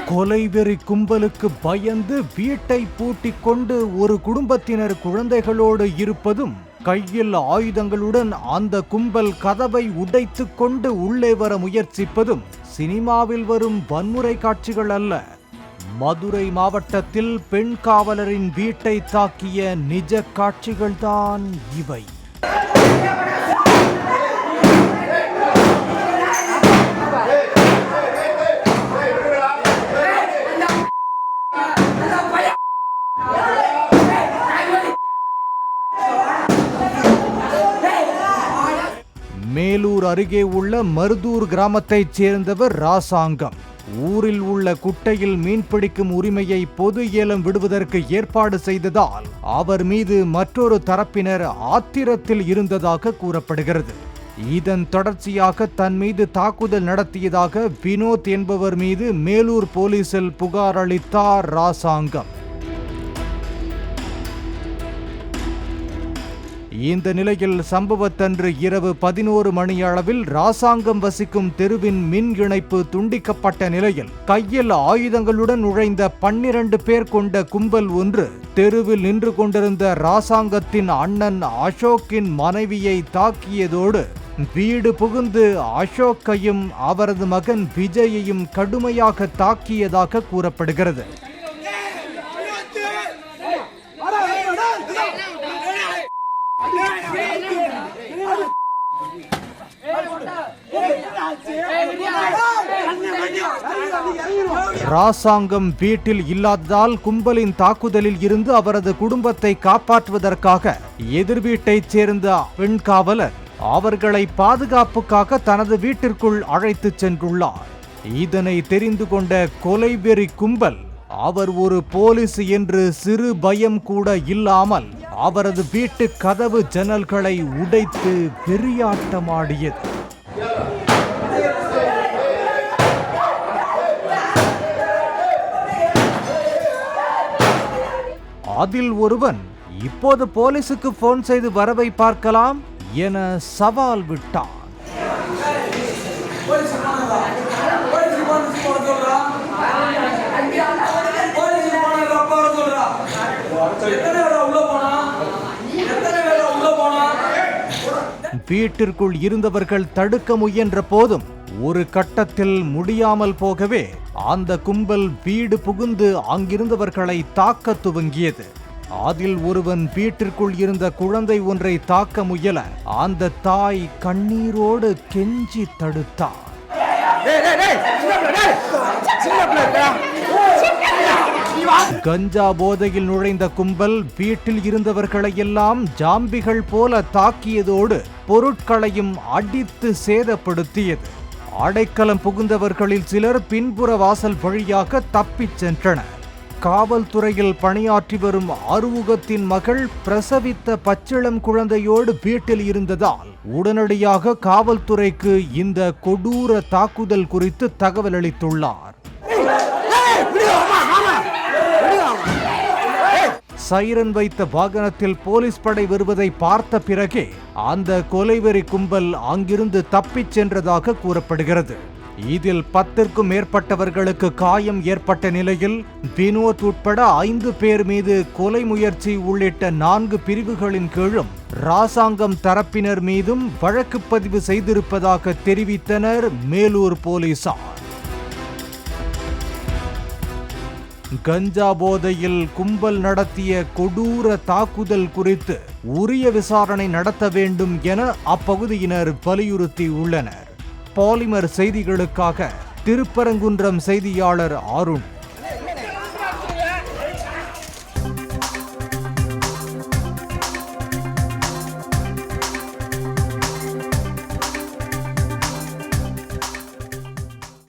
கொலைவெறி கும்பலுக்கு பயந்து வீட்டை பூட்டிக் கொண்டு ஒரு குடும்பத்தினர் குழந்தைகளோடு இருப்பதும், கையில் ஆயுதங்களுடன் அந்த கும்பல் கதவை உடைத்துக் கொண்டு உள்ளே வர முயற்சிப்பதும் சினிமாவில் வரும் வன்முறை காட்சிகள் அல்ல. மதுரை மாவட்டத்தில் பெண் காவலரின் வீட்டை தாக்கிய நிஜ காட்சிகள்தான் இவை. மேலூர் அருகே உள்ள மருதூர் கிராமத்தைச் சேர்ந்தவர் ராசாங்கம். ஊரில் உள்ள குட்டையில் மீன்பிடிக்கும் உரிமையை பொது ஏலம் விடுவதற்கு ஏற்பாடு செய்ததால் அவர் மீது மற்றொரு தரப்பினர் ஆத்திரத்தில் இருந்ததாக கூறப்படுகிறது. இதன் தொடர்ச்சியாக தன் மீது தாக்குதல் நடத்தியதாக வினோத் என்பவர் மீது மேலூர் போலீசில் புகார் அளித்தார் ராசாங்கம். இந்த நிலையில் சம்பவத்தன்று இரவு 11 மணி அளவில் ராசாங்கம் வசிக்கும் தெருவின் மின் இணைப்பு துண்டிக்கப்பட்ட நிலையில் கையில் ஆயுதங்களுடன் நுழைந்த 12 பேர் கொண்ட கும்பல் ஒன்று தெருவில் நின்று கொண்டிருந்த ராசாங்கத்தின் அண்ணன் அசோக்கின் மனைவியை தாக்கியதோடு வீடு புகுந்து அசோக்கையும் அவரது மகன் விஜயையும் கடுமையாக தாக்கியதாக கூறப்படுகிறது. ராசாங்கம் வீட்டில் இல்லாததால் கும்பலின் தாக்குதலில் இருந்து அவரது குடும்பத்தை காப்பாற்றுவதற்காக எதிர் வீட்டைச் சேர்ந்த பெண் காவலர் அவர்களை பாதுகாப்புக்காக தனது வீட்டிற்குள் அழைத்துச் சென்றுள்ளார். இதனை தெரிந்து கொண்ட கொலைவெறி கும்பல் அவர் ஒரு போலீஸ் என்று சிறு பயம் கூட இல்லாமல் அவரது வீட்டு கதவு ஜன்னல்களை உடைத்து வெறியாட்டமாடியது. அதில் ஒருவன், இப்போது போலீசுக்கு போன் செய்து வரவை பார்க்கலாம் என சவால் விட்டான். வீட்டிற்குள் இருந்தவர்கள் தடுக்க முயன்ற போதும் ஒரு கட்டத்தில் முடியாமல் போகவே அந்த கும்பல் வீடு புகுந்து அங்கிருந்தவர்களை தாக்க துவங்கியது. அதில் ஒருவன் வீட்டிற்குள் இருந்த குழந்தை ஒன்றை தாக்க முயல அந்த தாய் கண்ணீரோடு கெஞ்சி தடுத்தார். கஞ்சா போதையில் நுழைந்த கும்பல் வீட்டில் இருந்தவர்களை எல்லாம் ஜாம்பிகள் போல தாக்கியதோடு பொருட்களையும் அடித்து சேதப்படுத்தியது. அடைக்கலம் புகுந்தவர்களில் சிலர் பின்புற வாசல் வழியாக தப்பிச் சென்றனர். காவல்துறையில் பணியாற்றி வரும் ஆறுமுகத்தின் மகள் பிரசவித்த பச்சிளம் குழந்தையோடு வீட்டில் இருந்ததால் உடனடியாக காவல்துறைக்கு இந்த கொடூர தாக்குதல் குறித்து தகவல் அளித்துள்ளார். சைரன் வைத்த வாகனத்தில் போலீஸ் படை வருவதை பார்த்த பிறகே அந்த கொலைவெறி கும்பல் அங்கிருந்து தப்பிச் சென்றதாக கூறப்படுகிறது. இதில் 10க்கும் மேற்பட்டவர்களுக்கு காயம் ஏற்பட்ட நிலையில் வினோத் உட்பட 5 பேர் மீது கொலை முயற்சி உள்ளிட்ட 4 பிரிவுகளின் கீழும் ராசாங்கம் தரப்பினர் மீதும் வழக்கு பதிவு செய்திருப்பதாக தெரிவித்தனர் மேலூர் போலீசார். கஞ்சா போதையில் கும்பல் நடத்திய கொடூர தாக்குதல் குறித்து உரிய விசாரணை நடத்த வேண்டும் என அப்பகுதியினர் வலியுறுத்தி உள்ளனர். பாலிமர் செய்திகளுக்காக திருப்பரங்குன்றம் செய்தியாளர் அருண்.